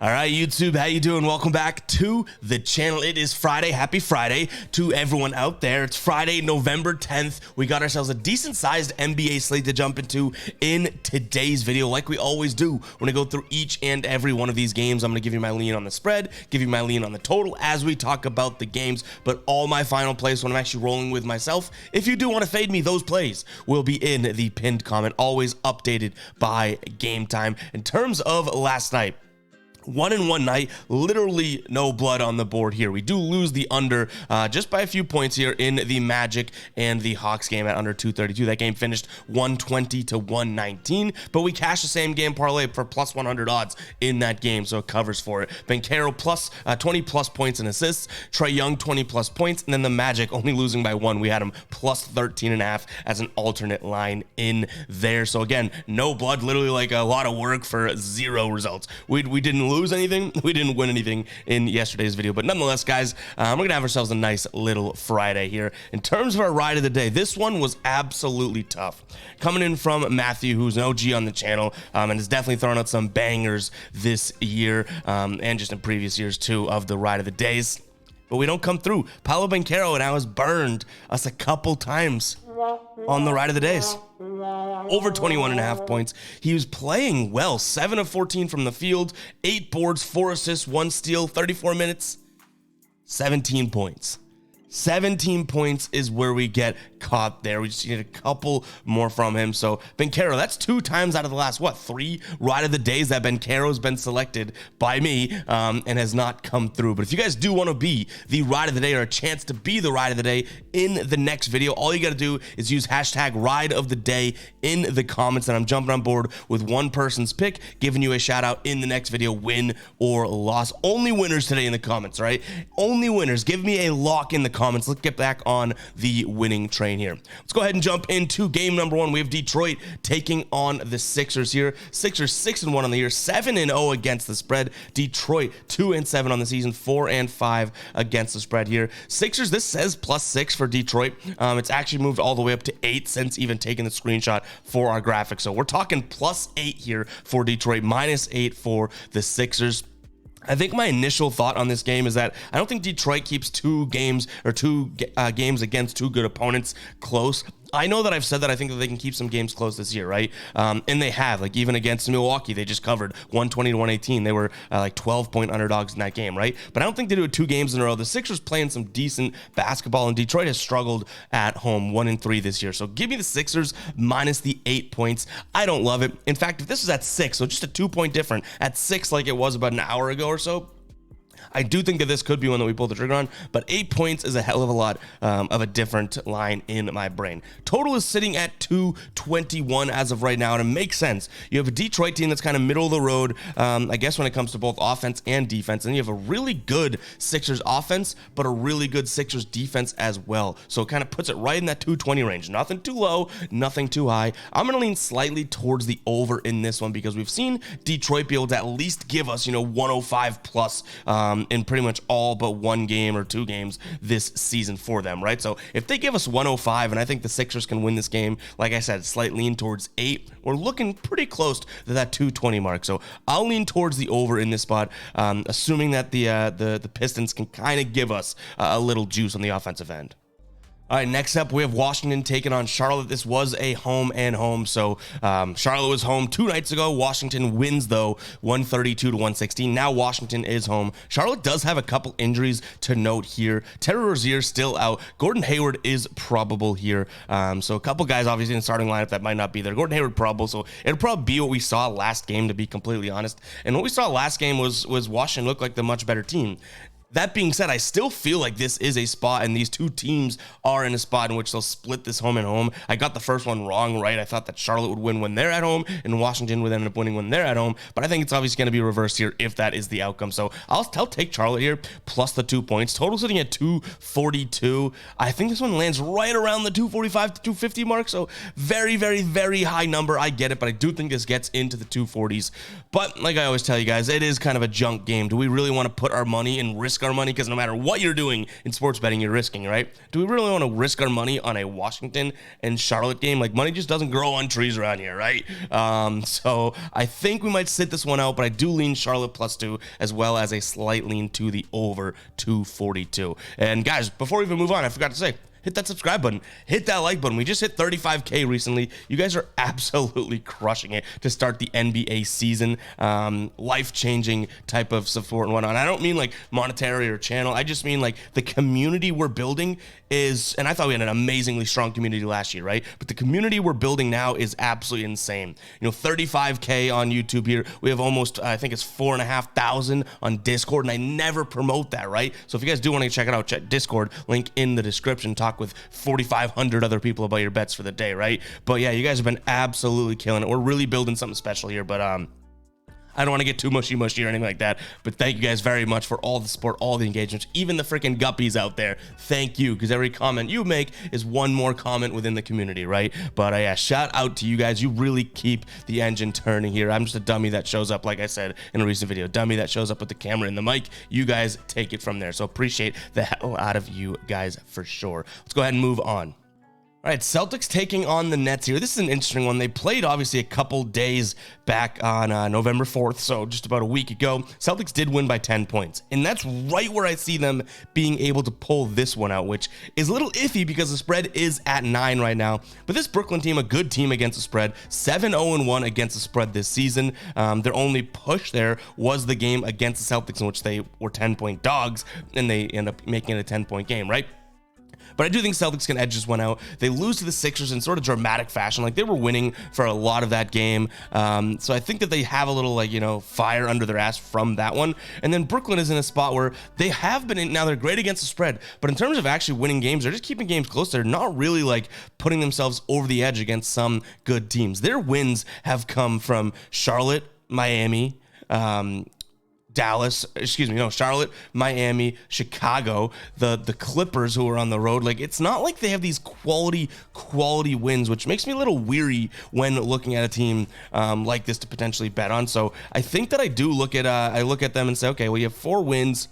All right, YouTube, how you doing? Welcome back to the channel. It is Friday. Happy Friday to everyone out there. It's Friday, November 10th. We got ourselves a decent-sized NBA slate to jump into in today's video. Like we always do, we're going to go through each and every one of these games. I'm going to give you my lean on the spread, give you my lean on the total as we talk about the games, but all my final plays when I'm actually rolling with myself, if you do want to fade me, those plays will be in the pinned comment, always updated by game time. In terms of last night, 1-1 night, literally no blood on the board here. We do lose the under just by a few points here in the Magic and the Hawks game at under 232. That game finished 120 to 119, but we cashed the same game parlay for plus 100 odds in that game, so it covers for it. Banchero plus 20 plus points and assists, Trae Young 20 plus points, and then the Magic only losing by 1. We had him plus 13.5 as an alternate line in there. So again, no blood, literally like a lot of work for zero results. We didn't lose anything, we didn't win anything in yesterday's video, but nonetheless, guys, we're gonna have ourselves a nice little Friday here. In terms of our ride of the day, this one was absolutely tough, coming in from Matthew, who's an OG on the channel, and has definitely thrown out some bangers this year, and just in previous years too, of the ride of the days, but we don't come through. Paolo Banchero and I was burned us a couple times on the ride of the days. Over 21.5 points. He was playing well. 7 of 14 from the field, 8 boards, 4 assists, 1 steal, 34 minutes, 17 points. 17 points is where we get caught there. We just need a couple more from him. So Banchero, that's 2 times out of the last, 3 ride of the days that Banchero's been selected by me and has not come through. But if you guys do want to be the ride of the day or a chance to be the ride of the day in the next video, all you got to do is use hashtag ride of the day in the comments, and I'm jumping on board with one person's pick, giving you a shout out in the next video, win or loss. Only winners today in the comments, right? Only winners. Give me a lock in the comments. Let's get back on the winning train here. Let's go ahead and jump into game number 1. We have Detroit taking on the Sixers here. Sixers 6-1 on the year, 7-0 against the spread. Detroit 2-7 on the season, 4-5 against the spread here. Sixers, this says +6 for Detroit. It's actually moved all the way up to 8 since even taking the screenshot for our graphic. So we're talking +8 here for Detroit, -8 for the Sixers. I think my initial thought on this game is that I don't think Detroit keeps two games against 2 good opponents close. I know that I've said that I think that they can keep some games close this year, right? And they have, like even against Milwaukee, they just covered 120 to 118. They were like 12-point underdogs in that game, right? But I don't think they do it 2 games in a row. The Sixers playing some decent basketball, and Detroit has struggled at home, 1-3 this year. So give me the Sixers minus the 8 points. I don't love it. In fact, if this was at 6, so just a 2-point difference at 6, like it was about an hour ago or so, I do think that this could be one that we pull the trigger on, but 8 points is a hell of a lot of a different line in my brain. Total is sitting at 221 as of right now, and it makes sense. You have a Detroit team that's kind of middle of the road, I guess, when it comes to both offense and defense, and you have a really good Sixers offense, but a really good Sixers defense as well. So it kind of puts it right in that 220 range. Nothing too low, nothing too high. I'm going to lean slightly towards the over in this one because we've seen Detroit be able to at least give us, 105 plus in pretty much all but 1 game or 2 games this season for them, right? So if they give us 105, and I think the Sixers can win this game, like I said, slight lean towards 8, we're looking pretty close to that 220 mark. So I'll lean towards the over in this spot, assuming that the Pistons can kind of give us a little juice on the offensive end. All right, next up, we have Washington taking on Charlotte. This was a home, so Charlotte was home 2 nights ago. Washington wins, though, 132 to 116. Now Washington is home. Charlotte does have a couple injuries to note here. Terry Rozier still out. Gordon Hayward is probable here. So a couple guys, obviously, in the starting lineup that might not be there. Gordon Hayward probable, so it'll probably be what we saw last game, to be completely honest. And what we saw last game was Washington look like the much better team. That being said, I still feel like this is a spot, and these 2 teams are in a spot in which they'll split this home and home. I got the first one wrong, right? I thought that Charlotte would win when they're at home, and Washington would end up winning when they're at home, but I think it's obviously going to be reversed here if that is the outcome. So I'll take Charlotte here, plus the 2 points. Total sitting at 242. I think this one lands right around the 245 to 250 mark, so very, very, very high number. I get it, but I do think this gets into the 240s. But like I always tell you guys, it is kind of a junk game. Do we really want to put our money and risk risk our money, because no matter what you're doing in sports betting, you're risking, right? Do we really want to risk our money on a Washington and Charlotte game? Like, money just doesn't grow on trees around here, right? So I think we might sit this one out, but I do lean Charlotte +2, as well as a slight lean to the over 242. And guys, before we even move on, I forgot to say, hit that subscribe button, hit that like button. We just hit 35K recently. You guys are absolutely crushing it to start the NBA season. Life-changing type of support and whatnot. I don't mean like monetary or channel. I just mean like the community we're building is, and I thought we had an amazingly strong community last year, right? But the community we're building now is absolutely insane. 35K on YouTube here. We have almost, I think it's 4,500 on Discord, and I never promote that, right? So if you guys do want to check it out, check Discord, link in the description. Talk with 4,500 other people about your bets for the day, right? But yeah, you guys have been absolutely killing it. We're really building something special here, but I don't want to get too mushy or anything like that, but thank you guys very much for all the support, all the engagements, even the freaking guppies out there. Thank you, because every comment you make is one more comment within the community, right? But yeah, shout out to you guys. You really keep the engine turning here. I'm just a dummy that shows up, like I said in a recent video, dummy that shows up with the camera and the mic. You guys take it from there. So appreciate the hell out of you guys for sure. Let's go ahead and move on. All right, Celtics taking on the Nets here. This is an interesting one. They played, obviously, a couple days back on November 4th, so just about a week ago. Celtics did win by 10 points, and that's right where I see them being able to pull this one out, which is a little iffy because the spread is at 9 right now. But this Brooklyn team, a good team against the spread, 7-0-1 against the spread this season. Their only push there was the game against the Celtics, in which they were 10-point dogs, and they end up making it a 10-point game, right? But I do think Celtics can edge this one out. They lose to the Sixers in sort of dramatic fashion. Like, they were winning for a lot of that game. So I think that they have a little, fire under their ass from that one. And then Brooklyn is in a spot where they have been in. Now, they're great against the spread, but in terms of actually winning games, they're just keeping games close. They're not really, putting themselves over the edge against some good teams. Their wins have come from Charlotte, Miami, Charlotte, Miami, Chicago, the Clippers, who are on the road. Like, it's not like they have these quality wins, which makes me a little weary when looking at a team like this to potentially bet on. So I think that I do look at them and say, okay, well, you have 4 wins.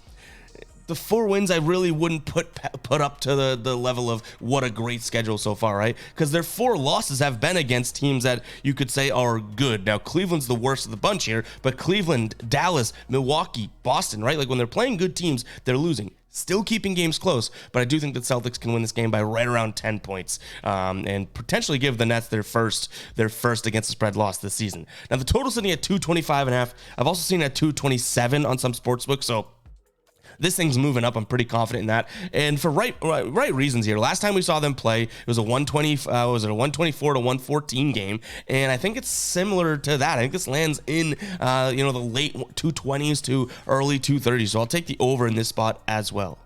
The 4 wins I really wouldn't put up to the level of what a great schedule so far, right? Because their 4 losses have been against teams that you could say are good. Now, Cleveland's the worst of the bunch here, but Cleveland, Dallas, Milwaukee, Boston, right? Like, when they're playing good teams, they're losing. Still keeping games close, but I do think that Celtics can win this game by right around 10 points and potentially give the Nets their first against the spread loss this season. Now, the total's sitting at 225.5. I've also seen it at 227 on some sportsbooks, so this thing's moving up. I'm pretty confident in that, and for right reasons here. Last time we saw them play, it was a 124 to 114 game, and I think it's similar to that. I think this lands in the late 220s to early 230s. So I'll take the over in this spot as well.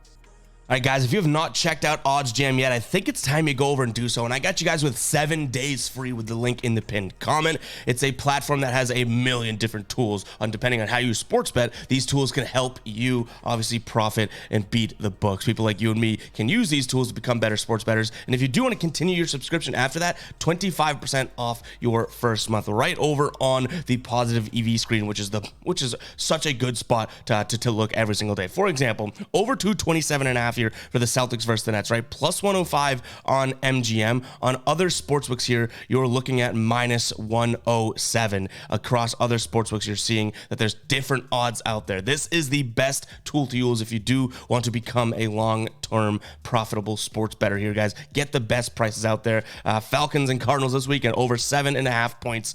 All right, guys, if you have not checked out OddsJam yet, I think it's time you go over and do so. And I got you guys with 7 days free with the link in the pinned comment. It's a platform that has a million different tools. Depending on how you sports bet, these tools can help you obviously profit and beat the books. People like you and me can use these tools to become better sports bettors. And if you do want to continue your subscription after that, 25% off your first month right over on the positive EV screen, which is such a good spot to look every single day. For example, over 227.5 here for the Celtics versus the Nets, right? Plus 105 on MGM. On other sportsbooks here, you're looking at minus 107. Across other sportsbooks, you're seeing that there's different odds out there. This is the best tool to use if you do want to become a long-term profitable sports bettor here, guys. Get the best prices out there. Falcons and Cardinals this weekend, over 7.5 points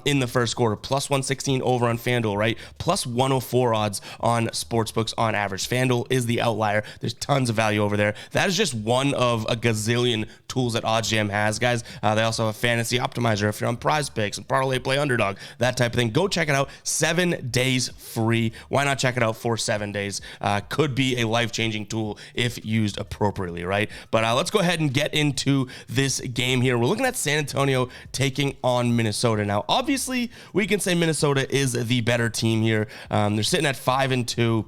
in the first quarter. Plus 116 over on FanDuel, right? Plus 104 odds on sportsbooks on average. FanDuel is the outlier. There's tons of value over there. That is just one of a gazillion tools that OddsJam has, guys. They also have Fantasy Optimizer if you're on Prize Picks and Parlay Play Underdog, that type of thing. Go check it out. 7 days free. Why not check it out for 7 days? Could be a life-changing tool if used appropriately, right? But let's go ahead and get into this game here. We're looking at San Antonio taking on Minnesota. Now, obviously, we can say Minnesota is the better team here. They're sitting at 5-2.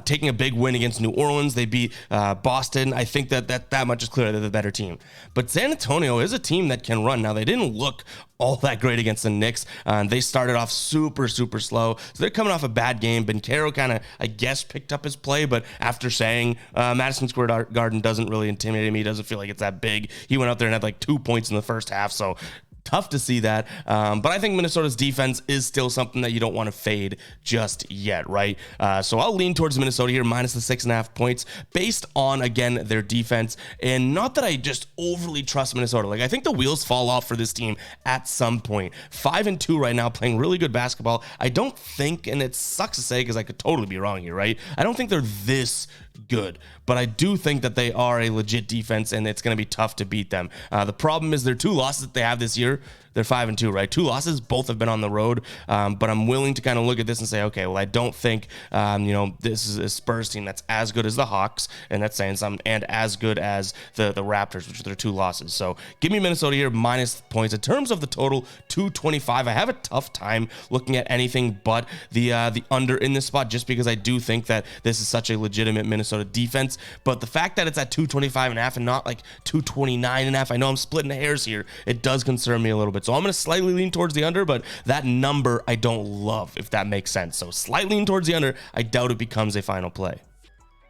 taking a big win against New Orleans. They beat Boston. I think that much is clear. They're the better team. But San Antonio is a team that can run. Now, they didn't look all that great against the Knicks. They started off super slow. So they're coming off a bad game. Bencaro kind of, I guess, picked up his play, but after saying Madison Square Garden doesn't really intimidate me, he doesn't feel like it's that big. He went out there and had like 2 points in the first half. So tough to see that. But I think Minnesota's defense is still something that you don't want to fade just yet, right? So I'll lean towards Minnesota here, minus the 6.5 points, based on, again, their defense. And not that I just overly trust Minnesota. Like, I think the wheels fall off for this team at some point. 5-2 right now, playing really good basketball. I don't think, and it sucks to say because I could totally be wrong here, right? I don't think they're this good, but I do think that they are a legit defense, and it's going to be tough to beat them. The problem is their 2 losses that they have this year. They're 5-2, right? 2 losses, both have been on the road. But I'm willing to kind of look at this and say, okay, well, I don't think, this is a Spurs team that's as good as the Hawks, and that's saying something, and as good as the Raptors, which are their 2 losses. So give me Minnesota here, minus points. In terms of the total, 225. I have a tough time looking at anything but the under in this spot, just because I do think that this is such a legitimate Minnesota defense. But the fact that it's at 225.5 and not like 229.5, I know I'm splitting hairs here. It does concern me a little bit. So I'm going to slightly lean towards the under, but that number I don't love, if that makes sense. So slightly lean towards the under. I doubt it becomes a final play.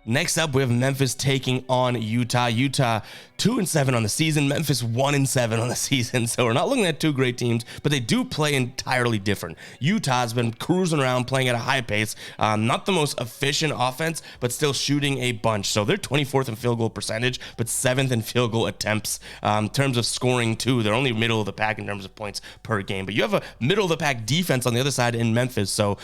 Next up, we have Memphis taking on Utah. Utah 2-7 on the season. Memphis 1-7 on the season. So we're not looking at 2 great teams, but they do play entirely different. Utah's been cruising around, playing at a high pace. Not the most efficient offense, but still shooting a bunch. So they're 24th in field goal percentage, but 7th in field goal attempts. In terms of scoring too, they're only middle of the pack in terms of points per game. But you have a middle of the pack defense on the other side in Memphis. So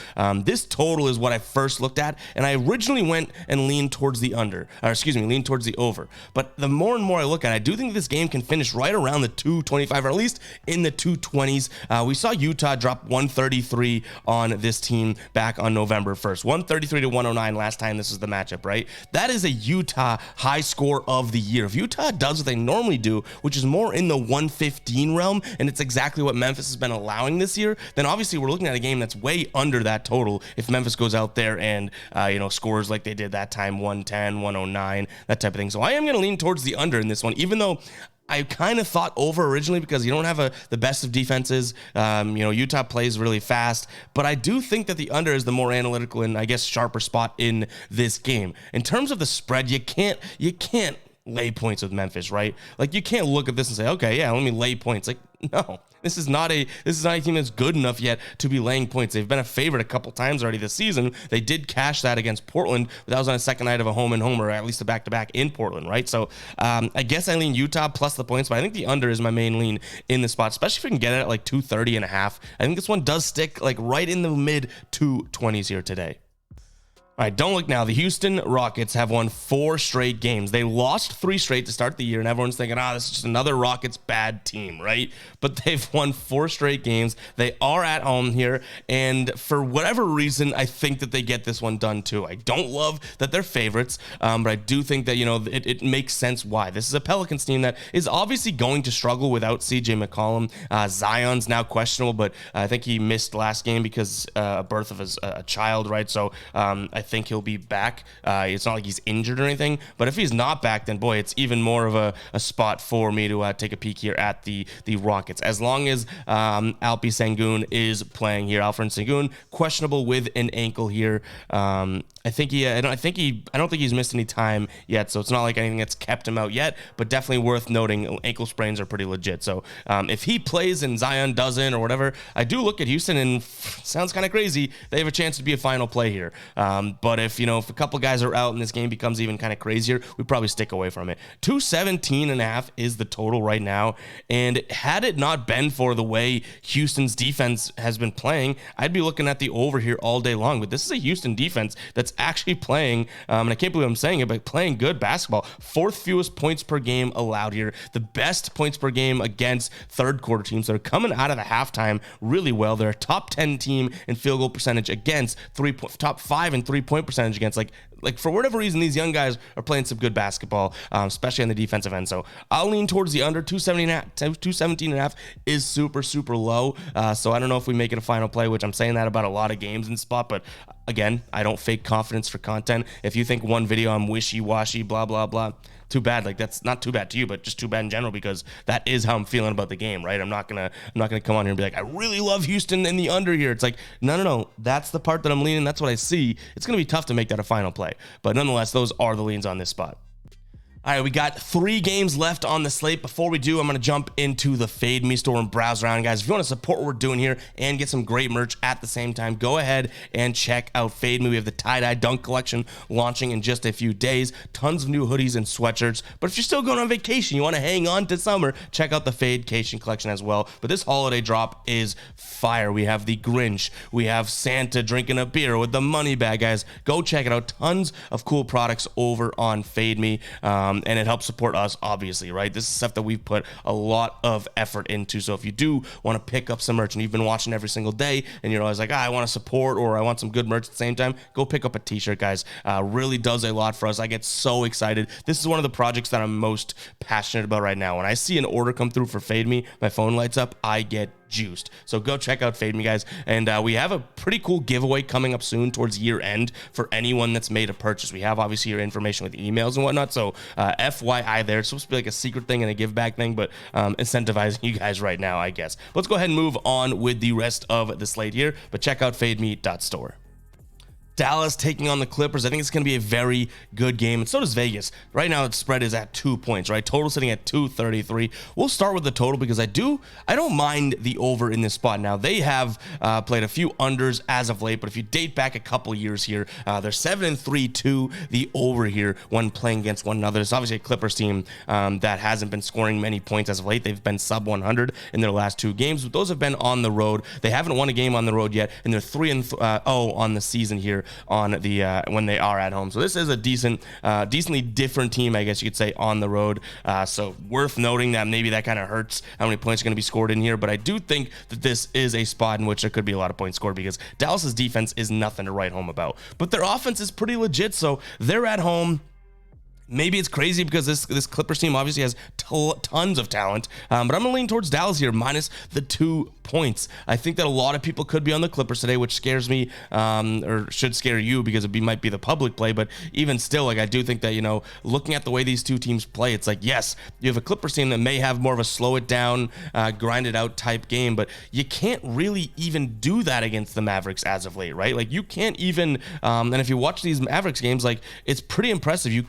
this total is what I first looked at, and I originally went and leaned towards the lean towards the over. But the more and more I look at it, I do think this game can finish right around the 225, or at least in the 220s. We saw Utah drop 133 on this team back on November 1st. 133 to 109 last time this was the matchup, right? That is a Utah high score of the year. If Utah does what they normally do, which is more in the 115 realm, and it's exactly what Memphis has been allowing this year, then obviously we're looking at a game that's way under that total if Memphis goes out there and scores like they did that time, 110, 109, that type of thing. So I am going to lean towards the under in this one, even though I kind of thought over originally because you don't have the best of defenses. Utah plays really fast, but I do think that the under is the more analytical and I guess sharper spot in this game. In terms of the spread, you can't lay points with Memphis, right? Like, you can't look at this and say, okay, yeah, let me lay points. Like, no, this is not a team that's good enough yet to be laying points. They've been a favorite a couple times already this season. They did cash that against Portland, but that was on a second night of a home and home, or at least a back-to-back in Portland, right? So I guess I lean Utah plus the points, but I think the under is my main lean in the spot, especially if we can get it at like 230.5. I think this one does stick like right in the mid 220s here today. All right, don't look now. The Houston Rockets have won 4 straight games. They lost 3 straight to start the year, and everyone's thinking, this is just another Rockets bad team, right? But they've won 4 straight games. They are at home here, and for whatever reason, I think that they get this one done too. I don't love that they're favorites, but I do think that, it makes sense why. This is a Pelicans team that is obviously going to struggle without CJ McCollum. Zion's now questionable, but I think he missed last game because a birth of a child, right? So I think he'll be back. It's not like he's injured or anything, but if he's not back, then boy, it's even more of a spot for me to take a peek here at the Rockets. As long as Alpi Sengun is playing here, Alfred Sengun questionable with an ankle here. I don't think he's missed any time yet, so it's not like anything that's kept him out yet, but definitely worth noting, ankle sprains are pretty legit. So if he plays and Zion doesn't or whatever, I do look at Houston and sounds kind of crazy, they have a chance to be a final play here. But if a couple guys are out and this game becomes even kind of crazier, we probably stick away from it. 217.5 is the total right now, and had it not been for the way Houston's defense has been playing, I'd be looking at the over here all day long. But this is a Houston defense that's actually playing, and I can't believe I'm saying it, but playing good basketball. 4th fewest points per game allowed here. The best points per game against third quarter teams that are coming out of the halftime really well. They're a top 10 team in field goal percentage against top 5 in 3-point percentage against, like for whatever reason, these young guys are playing some good basketball, especially on the defensive end. So I'll lean towards the under. 217.5 is super, super low. So I don't know if we make it a final play, which I'm saying that about a lot of games in spot, but Again, I don't fake confidence for content. If you think one video I'm wishy-washy, blah, blah, blah, too bad. Like, that's not too bad to you, but just too bad in general, because that is how I'm feeling about the game, right? I'm not gonna come on here and be like, I really love Houston in the under here. It's like, no. That's the part that I'm leaning. That's what I see. It's gonna be tough to make that a final play, but nonetheless, those are the leans on this spot. All right, we got 3 games left on the slate. Before we do, I'm going to jump into the Fade Me store and browse around. Guys, if you want to support what we're doing here and get some great merch at the same time, go ahead and check out Fade Me. We have the tie-dye dunk collection launching in just a few days. Tons of new hoodies and sweatshirts. But if you're still going on vacation, you want to hang on to summer, check out the Fadecation collection as well. But this holiday drop is fire. We have the Grinch. We have Santa drinking a beer with the money bag, guys. Go check it out. Tons of cool products over on Fade Me. And it helps support us, obviously, right? This is stuff that we've put a lot of effort into. So if you do want to pick up some merch and you've been watching every single day and you're always like, I want to support or I want some good merch at the same time, go pick up a t-shirt, guys. Really does a lot for us. I get so excited. This is one of the projects that I'm most passionate about right now. When I see an order come through for Fade Me, my phone lights up, I get juiced. So go check out Fade Me, guys. And we have a pretty cool giveaway coming up soon towards year end for anyone that's made a purchase. We have obviously your information with emails and whatnot. So FYI there. It's supposed to be like a secret thing and a give back thing, but incentivizing you guys right now, I guess. Let's go ahead and move on with the rest of the slate here, but check out fademe.store. Dallas taking on the Clippers. I think it's going to be a very good game, and so does Vegas. Right now, the spread is at 2 points, right? Total sitting at 233. We'll start with the total because I don't mind the over in this spot. Now, they have played a few unders as of late, but if you date back a couple years here, they're 7-3-2, the over here when playing against one another. It's obviously a Clippers team that hasn't been scoring many points as of late. They've been sub 100 in their last 2 games, but those have been on the road. They haven't won a game on the road yet, and they're 3-0 on the season here on the when they are at home. So this is a decently different team, I guess you could say, on the road. So worth noting that maybe that kind of hurts how many points are going to be scored in here. But I do think that this is a spot in which there could be a lot of points scored because Dallas's defense is nothing to write home about. But their offense is pretty legit, so they're at home. Maybe it's crazy because this Clippers team obviously has tons of talent, but I'm going to lean towards Dallas here, minus the 2 points. I think that a lot of people could be on the Clippers today, which scares me, or should scare you because it might be the public play, but even still, like, I do think that, looking at the way these two teams play, it's like, yes, you have a Clippers team that may have more of a slow it down, grind it out type game, but you can't really even do that against the Mavericks as of late, right? Like, you can't even, and if you watch these Mavericks games, like, it's pretty impressive. You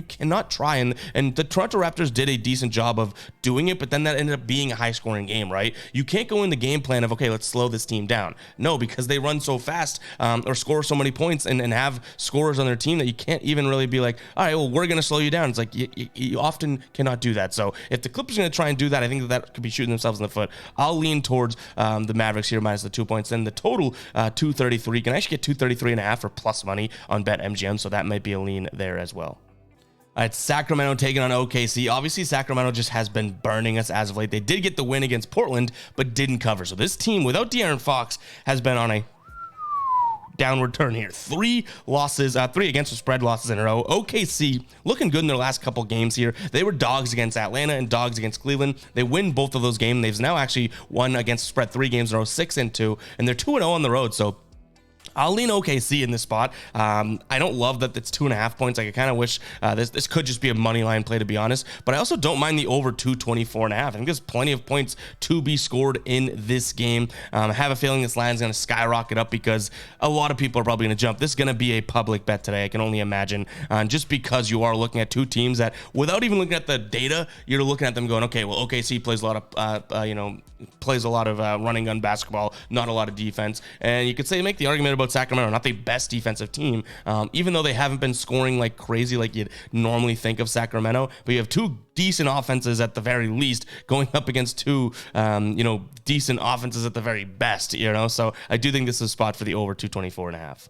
cannot try, and the Toronto Raptors did a decent job of doing it, but then that ended up being a high scoring game, right? You can't go in the game plan of, okay, let's slow this team down. No, because they run so fast or score so many points and have scorers on their team that you can't even really be like, all right, well, we're going to slow you down. It's like you often cannot do that. So if the Clippers are going to try and do that, I think that could be shooting themselves in the foot. I'll lean towards the Mavericks here minus the 2 points. Then the total 233. You can actually get 233.5 for plus money on BetMGM, so that might be a lean there as well. All right, Sacramento taking on OKC. Obviously, Sacramento just has been burning us as of late. They did get the win against Portland, but didn't cover. So this team, without De'Aaron Fox, has been on a downward turn here. 3 against the spread losses in a row. OKC looking good in their last couple games here. They were dogs against Atlanta and dogs against Cleveland. They win both of those games. They've now actually won against the spread 3 games in a row, 6-2, and they're 2-0 on the road. So I'll lean OKC in this spot. I don't love that it's 2.5 points. Like, I kind of wish this could just be a money line play, to be honest. But I also don't mind the over 224.5. I think there's plenty of points to be scored in this game. I have a feeling this line is going to skyrocket up because a lot of people are probably going to jump. This is going to be a public bet today, I can only imagine. Just because you are looking at 2 teams that, without even looking at the data, you're looking at them going, okay, well, OKC plays a lot of running gun basketball, not a lot of defense. And you could make the argument about Sacramento, not the best defensive team, even though they haven't been scoring like crazy like you'd normally think of Sacramento, but you have 2 decent offenses at the very least going up against 2 decent offenses at the very best, so I do think this is a spot for the over 224.5.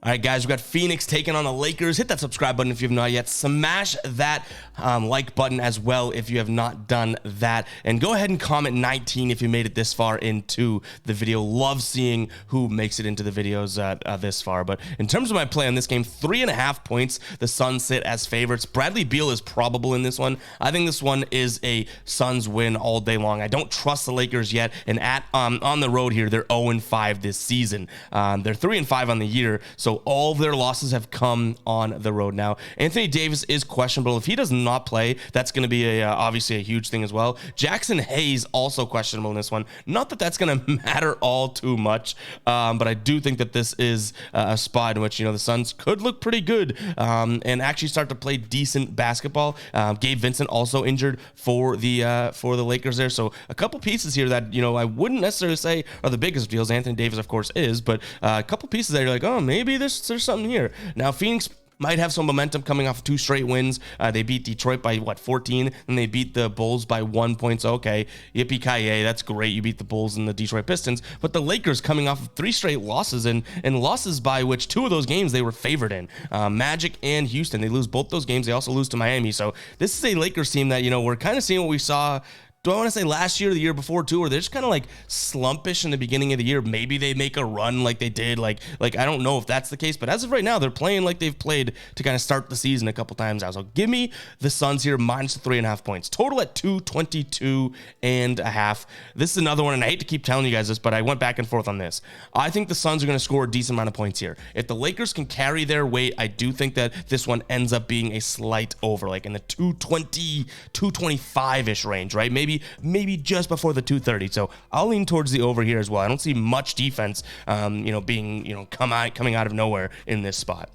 All right, guys, we got Phoenix taking on the Lakers. Hit that subscribe button if you have not yet. Smash that like button as well if you have not done that. And go ahead and comment 19 if you made it this far into the video. Love seeing who makes it into the videos this far. But in terms of my play on this game, 3.5 points. The Suns sit as favorites. Bradley Beal is probable in this one. I think this one is a Suns win all day long. I don't trust the Lakers yet. And on the road here, they're 0-5 this season. They're 3-5 on the year. So all of their losses have come on the road. Now, Anthony Davis is questionable. If he does not play, that's going to be obviously a huge thing as well. Jackson Hayes also questionable in this one. Not that that's going to matter all too much, but I do think that this is a spot in which, the Suns could look pretty good and actually start to play decent basketball. Gabe Vincent also injured for the Lakers there. So a couple pieces here that, I wouldn't necessarily say are the biggest deals. Anthony Davis, of course, is, but a couple pieces that you're like, oh, maybe there's something here. Now, Phoenix might have some momentum coming off of 2 straight wins. They beat Detroit by 14, and they beat the Bulls by 1 point. So, okay, yippee-ki-yay, that's great. You beat the Bulls and the Detroit Pistons. But the Lakers coming off of 3 straight losses, and losses by which 2 of those games they were favored in. Magic and Houston, they lose both those games. They also lose to Miami. So this is a Lakers team that, we're kind of seeing what we saw. Do I want to say last year or the year before too, where they're just kind of like slumpish in the beginning of the year? Maybe they make a run like they did. Like I don't know if that's the case, but as of right now, they're playing like they've played to kind of start the season a couple times now. So give me the Suns here minus the 3.5 points. Total at 222.5. This is another one, and I hate to keep telling you guys this, but I went back and forth on this. I think the Suns are going to score a decent amount of points here. If the Lakers can carry their weight, I do think that this one ends up being a slight over, like in the 220, 225-ish range, right? Maybe just before the 230. So I'll lean towards the over here as well. I don't see much defense, being, coming out of nowhere in this spot.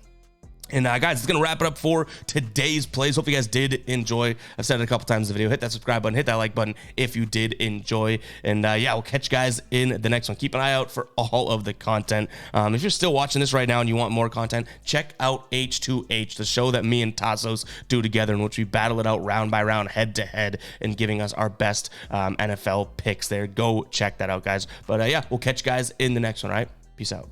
And guys, it's going to wrap it up for today's plays. Hope you guys did enjoy. I've said it a couple times in the video. Hit that subscribe button. Hit that like button if you did enjoy. And we'll catch you guys in the next one. Keep an eye out for all of the content. If you're still watching this right now and you want more content, check out H2H, the show that me and Tassos do together, in which we battle it out round by round, head to head, and giving us our best NFL picks there. Go check that out, guys. But we'll catch you guys in the next one, all right? Peace out.